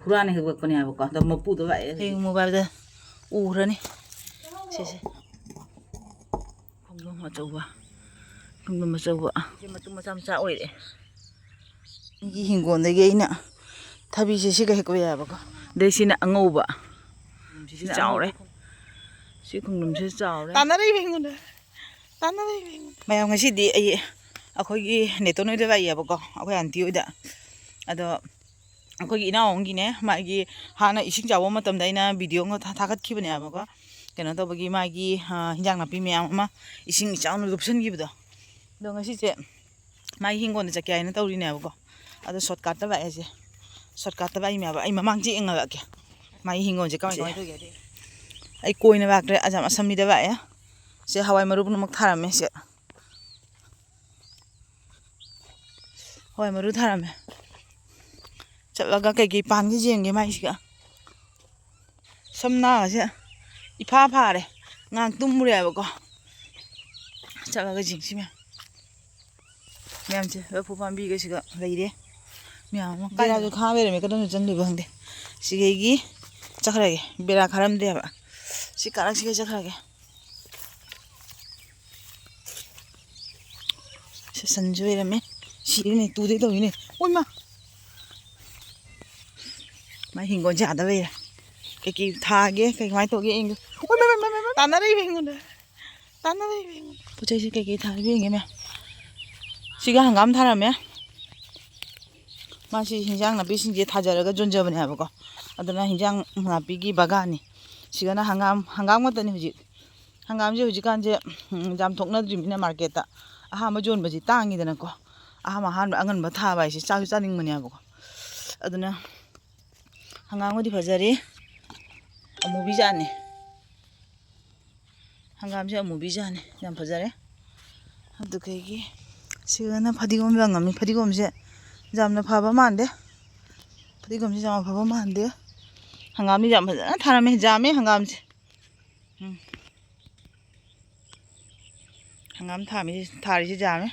Huranba hegwakpane abako da mapudo ba heng mobile da urani sese khongdom achauba se matu macha macha oire gi hingon da geina thabi se siga hekwe abako dei sina angouba si chaure si khongdom se chaure tanare bengun mayam ngasi di ai akhoi neto noi da bai abako akhoi aunty oida ado akhoi ina ongi ne magi hana ising jawo matam da ina video nga thakat khibane abako kena to bagi magi hinjang napi meyam ama ising ichang no lupsan gibdo do ngasi se mai hingon da chakya ina tawri ne abako ado shortcut da bai se shortcut da bai me aba ai mamang ji enga ke mai hingon je kamai to ge ai koina bakre ajam asami da bai se hawai maru mak tharame se hawai maru tharame chatlaga kai pangi jenge mai siga samna se ifa phare ngang tumure abako chatlaga jingsi me ma'am से फूफा भी कैसे का लई रे ma'am काया जो खा बेरे में कदम जंग लिबा हंदे सिगेगी चखरागे बेरा खरम दे बा सि कारा सिगे चखरागे से संजोय रे में सिरे ने तू दे तो ने ओय मा हिंगो ज्यादा वे के थागे के माय तो गे इंग ओय ताना रे बेंग पुचै से के थागे बेंगे मैं siga hangam tharame masi hinjang napi singje thajaraga jonjabane abako aduna hinjang napi gi bagani sigana hangam ngotani huji hangam je huji kan je jam thokna drimina market ta aha ma jon baji tangi dana ko aha ma han angan ba tha bai si cha chaning mani abako aduna hangam ngodi phajari amubi jani hangam je amubi jani jam phajare adu kai सिगना फदिगोम रंगमी फदिगोम से जामना फाबा मानदे फदिगोम से जामा फाबा मानदे हंगाम नि जाम फजना थारामे जामे हंगाम से हंगाम थामी थारी से जामे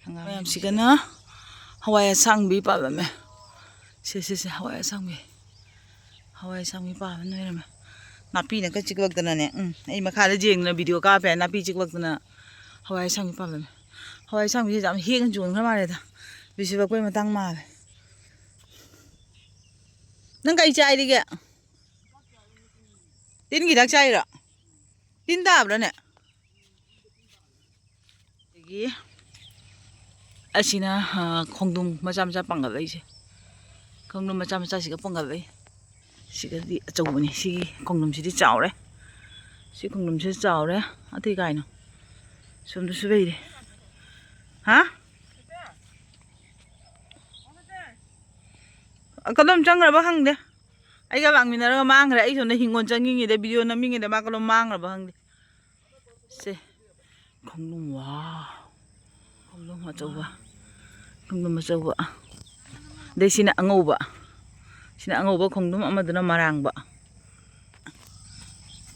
हंगाम सिगना हवाई सांगबी पाबमे से हवाई सांगबी पाबन नोरमे नापी न चिक वक्तना ने आई मखाले जेंगना वीडियो का पे नापी चिक वक्तना हवाई सांग पाबम हवाई सांग भी जाम हेग जोन खा मारे दा बिसिबा कोई मतंग माले नंग कई चाइ रे तीन गिदाक चाइरा तीन दाब्रा ने गी असिना खोंगदुम मचा मचा पंगल लइसे खोंगदुम मचा मचा सिगा पंगल लइ सिगदी अचौबनी सिगी खोंगदुम सिदी चावरे सि खोंगदुम से चावरे अथि गाइनो सोमदु सुबैरे हा कदम चंग्रबा हंगदे आइगा बांगमिनारगा मांगरे आई सोना हिंगोन चंगिंगे दे वीडियो नमिंगे दे माकलो मांगरबा हंगदे से खोंगदुम वा खोंगदुम अचौबा देसिना angouba sina angouba khongdum amaduna marangba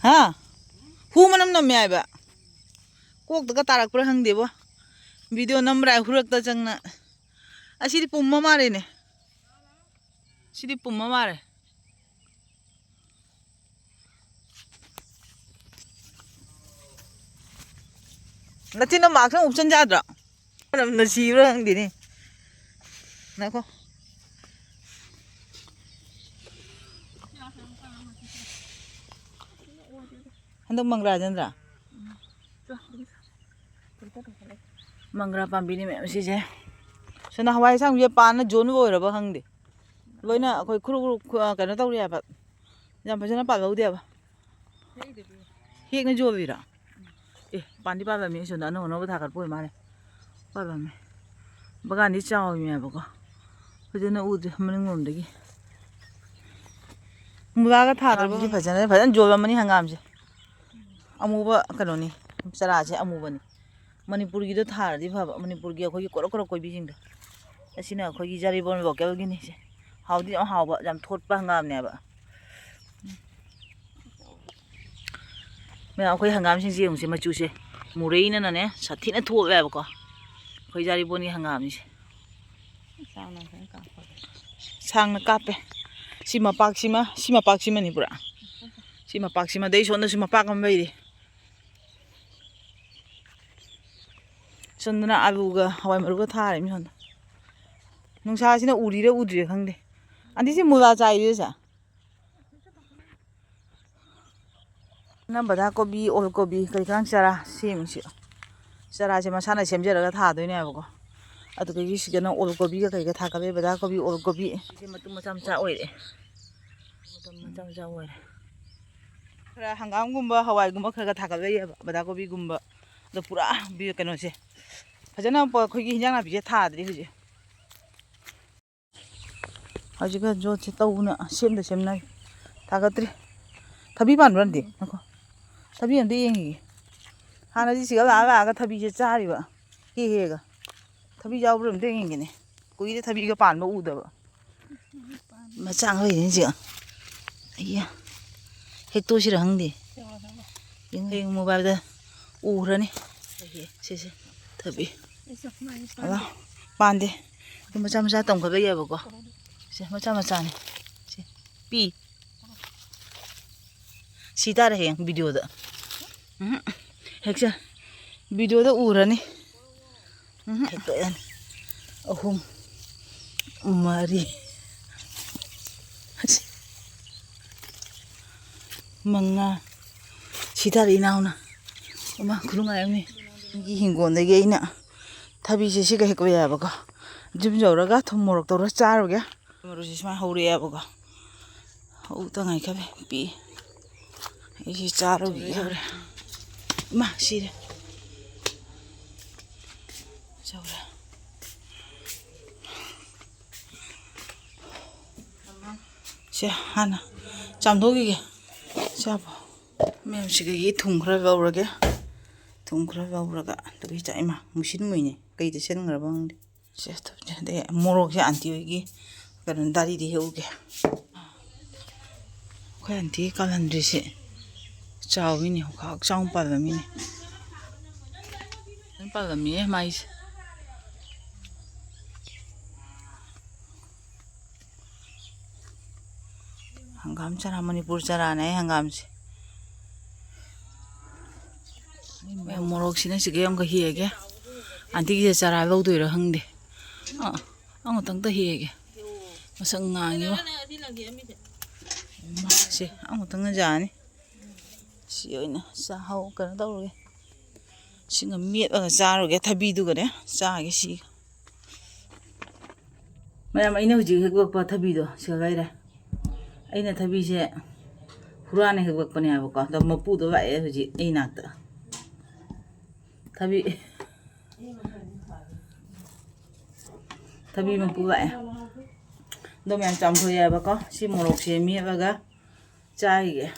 ha hu manam nam yai ba kok daga tarak pra hang debo video namra hurak ta changna asidi pumma mare ne sidi pumma mare natina makna option jadra nam na sibra hang dini nako Handok mangra jandra mangra pambi ni me si je sona hawai sang je pan na jon wo ra ba hangde loina khoi khuru kana tawri ba jam phajana pa lo de ba hek na jo bira e pandi pa ba me sona no no ba thakat poi mare pa ba me bagan ni chaw me ba ko phajana u de maning ngom de gi mulaga tha da ba phajana jo ba mani hangam je amuba kanoni chara je amubani manipur gi do thar di phaba manipur gi akhoi koro koi bi jingda asina akhoi gi jari bon local gi ni se hawdi hawba jam thot pa hangam ne ba me akhoi hangam sing jeng se machu se murei na ne sathina thol ba ko khoi jari bon gi hangam ni se Sang kape. Si mapaksima ni pura. Si mapaksima dei sonda si mapakam bairi. Sondana aluga hawai maruga thare mi sonda. Nungsa sina urira udri khangde. Andi si mula chai sa. Na bada kobi ol kobi kai kang chara sim si. Chara se masana semjara tha doine abako. Adu kai si gana ol kobi ka kai ka tha ka be bada kobi ol kobi se matum macam cha oire. Macam cha oire. Kara hangam gumba hawai gumba kara tha ka be bada kobi gumba. Da pura bi kano se. Fajana pa khoi gi hinjang na bi se tha dri huji. Haji ka jo che tauna semna tha ka tri. Thabi ban ran di nako. Thabi ande yengi. Hana ji siga la ga thabi je chari ba. He ga. Thabi jaw brum de yengi ne. Kui de thabi ga pan ba u da ba. Ma chang hoi ni ji. Aiya. Hek to si rang di. Yeng mobile da u ra ni. Se thabi. Ala pan de. Ki macha tong ka ba ya ba ko. Se macha ni. Se pi. Sita rahe video da. Heksa video da urani. Hekto yan. Ahum. Mari. Manga. Sita ri nauna. Oma kurunga yami. Gi hingon da ge ina. Thabi se siga hekko ya ba ko. Jum jawraga thom morok tawra charoge. Maru si sma hore ya ba ko. Hau ta ngai khabe pi. Isi charo gire. Ma sire. Chawra. Se hana. Chamdogi ge. Chabo. Mem siga yi thungkhra gaurage. Thungkhra gauraga. Tabi chai ma musin muine. Kai de sen ngra bang. Se to de morok se anti gi. Karan dari di heuge. Ko anti kalandri se. Chào mini học trong bà là mini mai hangam chara Manipur chara này hangam se morok sina sige ang ka hiege anti ge chara lo doi ra hang de ang tang ta hiege masang ngangi wa ma se ang tang ja ni si oina sa hau ka đâu rồi si ngam miet ga sa rồi thabi du ga ne sa ge si mayam aina huji hek bak pa thabi do si ga ira aina thabi se hurane hek bak pa ne ba ko da mapu do ba e huji aina ta thabi mapu ba e do myam cham thoi ya ba ko si morok se mi ba ga chai ge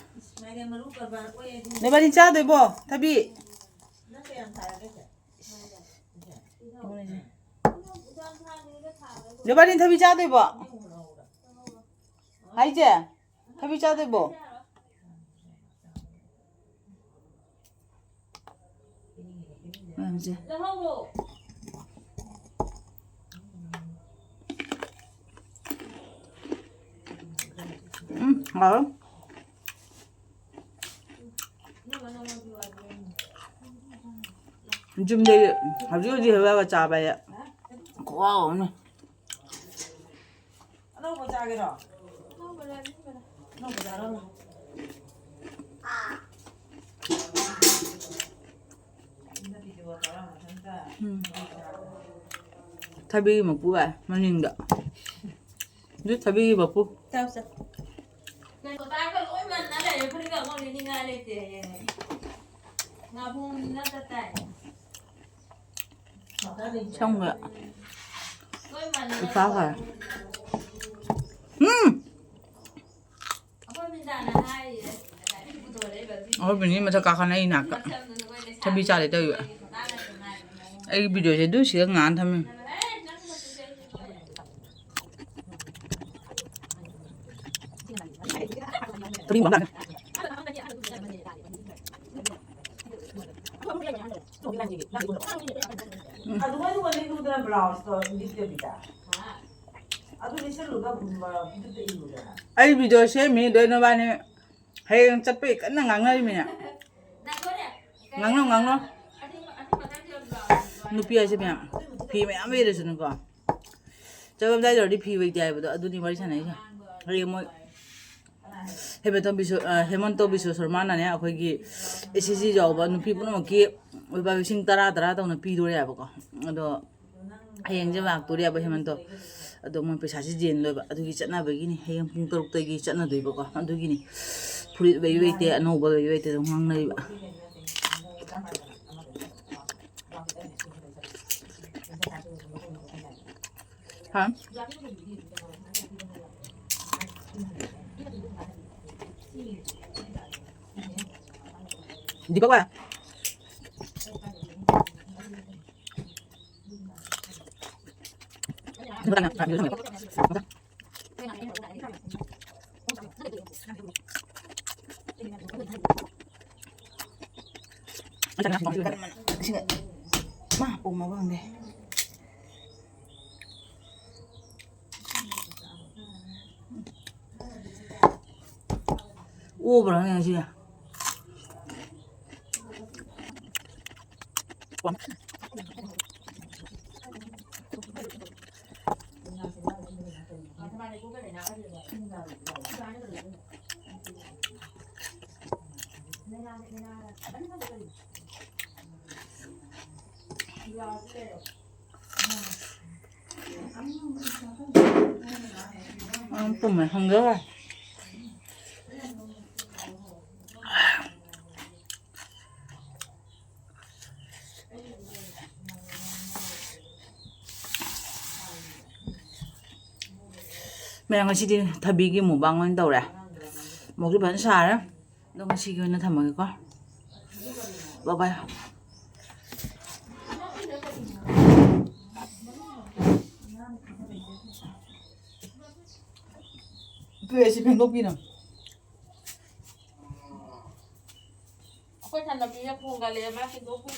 Nebari cha doi bo thabi Nebari thabi cha doi bo Hai je thabi cha doi bo Am je ngon Jum de haju ji hawa cha ba ya wow ne ano bo cha ge ro no bo cha ro Thabigi Mukbang maning da Dit Thabigi Mukbang sao sao cái của ta có lỗi mình nó để phân cả con đi ngay đây thì ngà phun nó ta tải xong rồi ạ phá rồi ôi bên này mà sao cả khăn này nạc ạ chắc bị trả để tôi ạ ai video sẽ đứa sẽ ngán thôi Tadi mana? Aduh, itu blouse tuh di kita. ai video xem mi đôi nó ba này hay chặt bị cắn là ngang đây mình à ngang nó nupi aja punya pi me ame de sun ko jawab dai rồi đi pi wei dai ba adu ni mari sanai ja hari mo hemanto bisu sormana ne akhoi gi SSC jaw ba nupi puno ma ki oi ba sing tara to na pi do ya ba ko ado hayang je bak to ya ba hemanto ado mo pesa si jen lo ba adu gi chatna ba gi ni hayang pung toruk tai gi chatna doi ba ko adu gi ni puri wei te ano ba wei te ngang nai ba hả đi bác à ma bông mà vâng đây ô bro này gì à tụi mày không nhớ rồi mẹ ngasi đi Thabigi Mukbang anh tàu ra một cái bánh xà đó đâu ngasi cái nó thầm một cái con bye bye về xin phèn đi nào Kau cakap dia pun kali apa kita pun